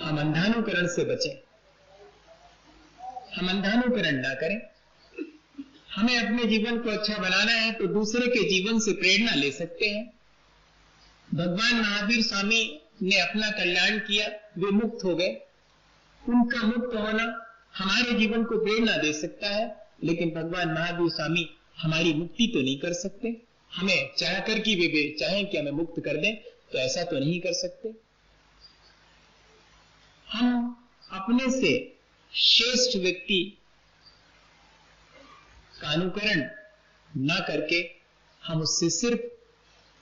हम अंधानुकरण से बचें, हम अंधानुकरण ना करें। हमें अपने जीवन को अच्छा बनाना है तो दूसरे के जीवन से प्रेरणा ले सकते हैं। भगवान महावीर स्वामी ने अपना कल्याण किया, वे मुक्त हो गए। उनका मुक्त होना हमारे जीवन को प्रेरणा दे सकता है, लेकिन भगवान महावीर स्वामी हमारी मुक्ति तो नहीं कर सकते। हमें चाह कर कि वे चाहें कि हमें मुक्त कर दें तो ऐसा तो नहीं कर सकते। हम अपने से श्रेष्ठ व्यक्ति का अनुकरण ना करके हम उससे सिर्फ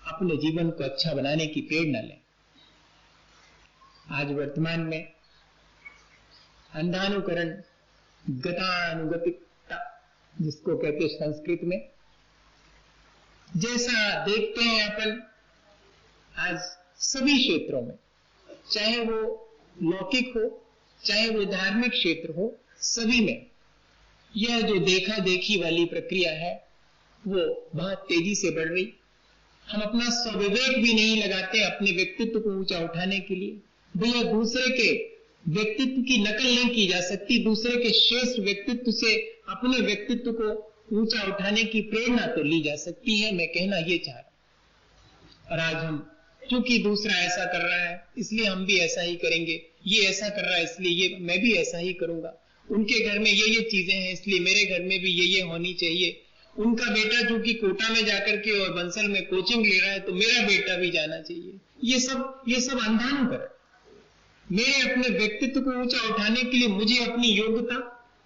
अपने जीवन को अच्छा बनाने की प्रेरणा लें। आज वर्तमान में अंधानुकरण, गतानुगतिकता जिसको कहते हैं संस्कृत में, जैसा देखते हैं अपन आज सभी क्षेत्रों में, चाहे वो लौकिक हो चाहे वो धार्मिक क्षेत्र हो, सभी में यह जो देखा देखी वाली प्रक्रिया है वो बहुत तेजी से बढ़ रही। हम अपना स्वविवेक भी नहीं लगाते अपने व्यक्तित्व को ऊंचा उठाने के लिए। भैया दूसरे के व्यक्तित्व की नकल नहीं की जा सकती, दूसरे के श्रेष्ठ व्यक्तित्व से अपने व्यक्तित्व को ऊंचा उठाने की प्रेरणा तो ली जा सकती है, मैं कहना ये चाह रहा हूं। और आज हम क्योंकि दूसरा ऐसा कर रहा है इसलिए हम भी ऐसा ही करेंगे, ये ऐसा कर रहा है इसलिए मैं भी ऐसा ही करूंगा, उनके घर में ये चीजें हैं इसलिए मेरे घर में भी ये होनी चाहिए, उनका बेटा जो कि कोटा में जाकर के और बंसल में कोचिंग ले रहा है तो मेरा बेटा भी जाना चाहिए। ये सब अंधानुकरण। मेरे अपने व्यक्तित्व को ऊंचा उठाने के लिए मुझे अपनी योग्यता,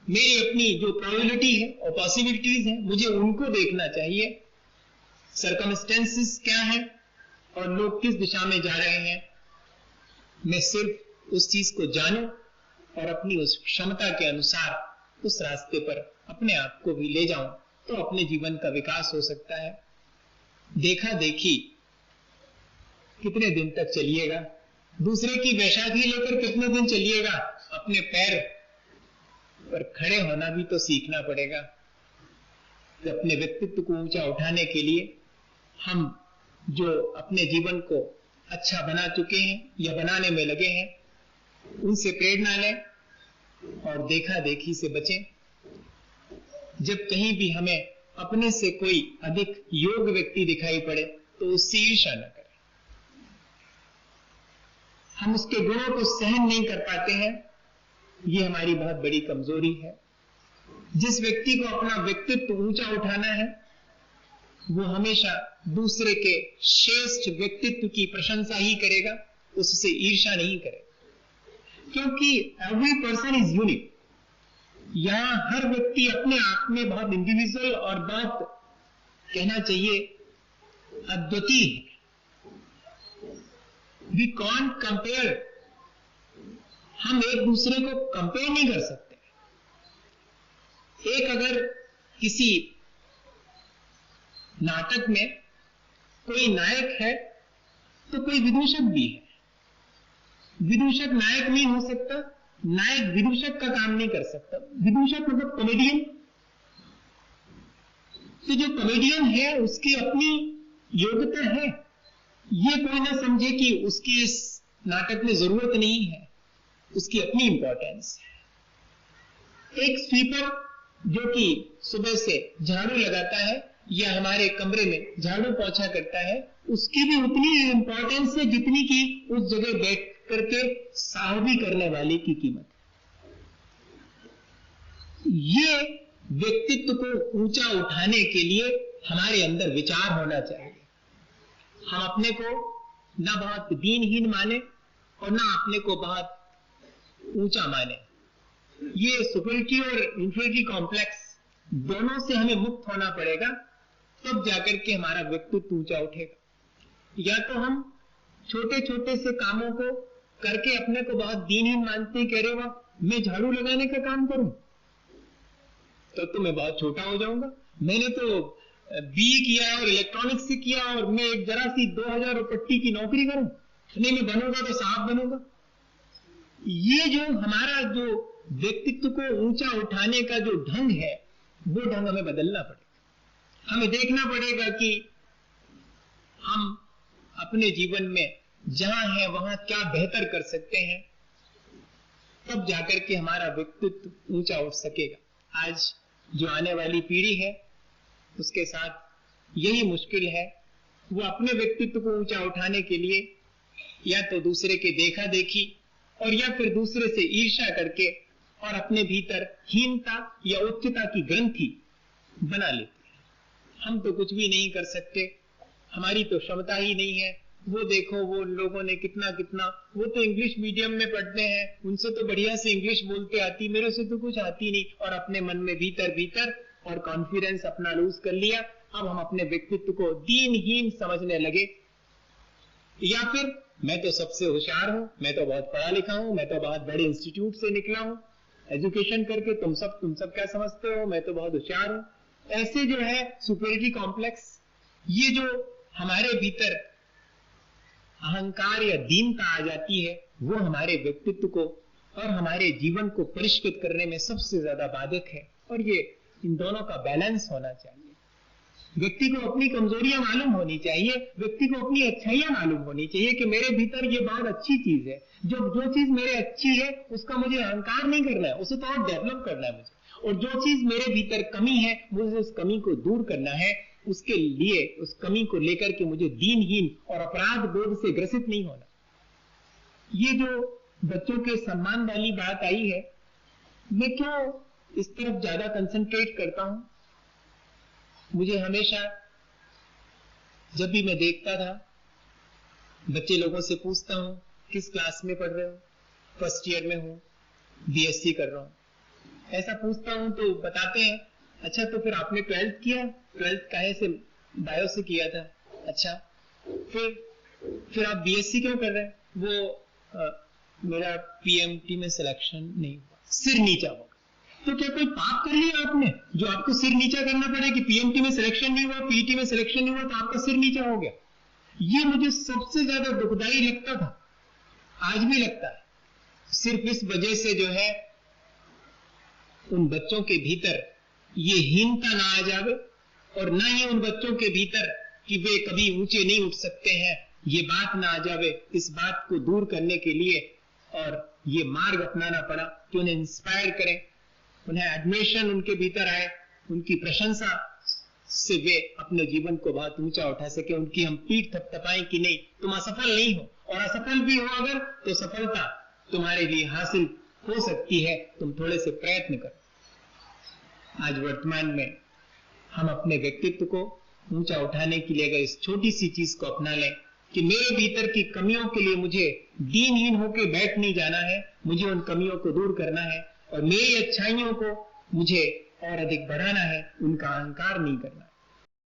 मेरी अपनी जो प्रोबेबिलिटी है और पॉसिबिलिटीज है, मुझे उनको देखना चाहिए। सर्कमस्टेंसेस क्या है और लोग किस दिशा में जा रहे हैं, मैं सिर्फ उस चीज को जानूं और अपनी उस क्षमता के अनुसार उस रास्ते पर अपने आप को भी ले जाऊं तो अपने जीवन का विकास हो सकता है। देखा देखी कितने दिन तक चलिएगा, दूसरे की वैशाखी लेकर कितने दिन चलिएगा, अपने पैर पर खड़े होना भी तो सीखना पड़ेगा। तो अपने व्यक्तित्व को ऊंचा उठाने के लिए हम जो अपने जीवन को अच्छा बना चुके हैं या बनाने में लगे हैं उनसे प्रेरणा लें और देखा देखी से बचें। जब कहीं भी हमें अपने से कोई अधिक योग्य व्यक्ति दिखाई पड़े तो उससे ईर्ष्या न करें। हम उसके गुणों को सहन नहीं कर पाते हैं, ये हमारी बहुत बड़ी कमजोरी है। जिस व्यक्ति को अपना व्यक्तित्व ऊंचा उठाना है वो हमेशा दूसरे के श्रेष्ठ व्यक्तित्व की प्रशंसा ही करेगा, उससे ईर्ष्या नहीं करेगा, क्योंकि एवरी पर्सन इज यूनिक। यहां हर व्यक्ति अपने आप में बहुत इंडिविजुअल और बहुत कहना चाहिए अद्वितीय है। वी कांट कंपेयर, हम एक दूसरे को कंपेयर नहीं कर सकते। एक अगर किसी नाटक में कोई नायक है तो कोई विदूषक भी है। विदूषक नायक नहीं हो सकता, नायक विदूषक का काम नहीं कर सकता। विदूषक मतलब कॉमेडियन। तो जो कॉमेडियन है उसकी अपनी योग्यता है, ये कोई ना समझे कि उसकी इस नाटक में जरूरत नहीं है, उसकी अपनी इंपॉर्टेंस है। एक स्वीपर जो कि सुबह से झाड़ू लगाता है या हमारे कमरे में झाड़ू पोछा करता है, उसकी भी उतनी इंपॉर्टेंस है जितनी कि उस जगह बैठ करके साहबी करने वाले की कीमत है। ये व्यक्तित्व को ऊंचा उठाने के लिए हमारे अंदर विचार होना चाहिए। हम अपने को ना बहुत दीनहीन माने और ना अपने को बहुत ऊंचा माने। ये सुपरिटी और इंफीरियरिटी कॉम्प्लेक्स दोनों से हमें मुक्त होना पड़ेगा, तब जाकर के हमारा व्यक्तित्व ऊंचा उठेगा। या तो हम छोटे छोटे से कामों को करके अपने को बहुत दीनहीन मानते, कह रहे वाह मैं झाड़ू लगाने का काम करूं तो मैं बहुत छोटा हो जाऊंगा, मैंने तो बीए किया और इलेक्ट्रॉनिक्स से किया और मैं एक जरा सी 2000 पट्टी की नौकरी करूं, नहीं मैं बनूंगा तो साहब बनूंगा। ये जो हमारा जो व्यक्तित्व को ऊंचा उठाने का जो ढंग है वो ढंग हमें बदलना पड़ेगा। हमें देखना पड़ेगा कि हम अपने जीवन में जहां हैं वहां क्या बेहतर कर सकते हैं तब जाकर के हमारा व्यक्तित्व ऊंचा उठ सकेगा। आज जो आने वाली पीढ़ी है उसके साथ यही मुश्किल है, वो अपने व्यक्तित्व को ऊंचा उठाने के लिए या तो दूसरे के देखा देखी और या फिर दूसरे से ईर्ष्या करके और अपने भीतर हीनता या उच्चता की ग्रंथि बना लेते हैं। हम तो कुछ भी नहीं कर सकते, हमारी तो क्षमता ही नहीं है। वो देखो वो लोगों ने कितना कितना, वो तो इंग्लिश मीडियम में पढ़ते हैं, उनसे तो बढ़िया से इंग्लिश बोलते आती, मेरे से तो कुछ आती नहीं। और अपने मन में भीतर भीतर और कॉन्फिडेंस अपना लूज कर लिया। अब हम अपने व्यक्तित्व को दीनहीन समझने लगे, या फिर मैं तो सबसे होशियार हूं, मैं तो बहुत पढ़ा लिखा हूं, मैं तो बहुत बड़े इंस्टीट्यूट से निकला हूं, एजुकेशन करके तुम सब क्या समझते हो, मैं तो बहुत होशियार हूं। ऐसे जो है सुपीरियरिटी कॉम्प्लेक्स, ये जो हमारे भीतर अहंकार या दीनता आ जाती है, वो हमारे व्यक्तित्व को और हमारे जीवन को परिष्कृत करने में सबसे ज्यादा बाधक है। और ये इन दोनों का बैलेंस होना चाहिए। व्यक्ति को अपनी कमजोरियां मालूम होनी चाहिए, व्यक्ति को अपनी अच्छाइयां मालूम होनी चाहिए कि मेरे भीतर ये बहुत अच्छी चीज है, जो चीज मेरे अच्छी है उसका मुझे अहंकार नहीं करना है, उसे तो और डेवलप करना है मुझे। और जो चीज मेरे भीतर कमी है, मुझे उस कमी को दूर करना है। उसके लिए उस कमी को लेकर के मुझे दीनहीन और अपराध बोध से ग्रसित नहीं होना। ये जो बच्चों के सम्मान वाली बात आई है, मैं क्यों इस तरफ ज्यादा कंसंट्रेट करता हूं? मुझे हमेशा जब भी मैं देखता था, बच्चे लोगों से पूछता हूं किस क्लास में पढ़ रहे हो, फर्स्ट ईयर में हूं, बीएससी कर रहा हूं, ऐसा पूछता हूं तो बताते हैं अच्छा तो फिर आपने 12th किया, 12th काहे से, बायो से किया था, अच्छा फिर आप बीएससी क्यों कर रहे हैं? वो मेरा पीएमटी में सिलेक्शन नहीं हुआ, सिर नीचा होगा। तो क्या कोई पाप कर लिया आपने जो आपको सिर नीचा करना पड़े कि पीएमटी में सिलेक्शन नहीं हुआ, पीटी में सिलेक्शन नहीं हुआ तो आपका सिर नीचा हो गया? ये मुझे सबसे ज्यादा दुखदाई लगता था, आज भी लगता है। सिर्फ इस वजह से जो है उन बच्चों के भीतर ये हीनता ना आ जावे, और ना ही उन बच्चों के भीतर कि वे कभी ऊंचे नहीं उठ सकते हैं, ये बात ना आ जावे। इस बात को दूर करने के लिए और ये मार्ग अपनाना पड़ा कि उन्हें इंस्पायर करें, उन्हें एडमिरेशन उनके भीतर आए, उनकी प्रशंसा से वे अपने जीवन को बहुत ऊंचा उठा सके। उनकी हम पीठ थपथपाएं कि नहीं तुम असफल नहीं हो, और असफल भी हो अगर तो सफलता तुम्हारे लिए हासिल हो सकती है, तुम थोड़े से प्रयत्न करो। आज वर्तमान में हम अपने व्यक्तित्व को ऊंचा उठाने के लिए अगर इस छोटी सी चीज को अपना लें कि मेरे भीतर की कमियों के लिए मुझे दीनहीन होकर बैठ नहीं जाना है, मुझे उन कमियों को दूर करना है और मेरी अच्छाइयों को मुझे और अधिक बढ़ाना है, उनका अहंकार नहीं करना है।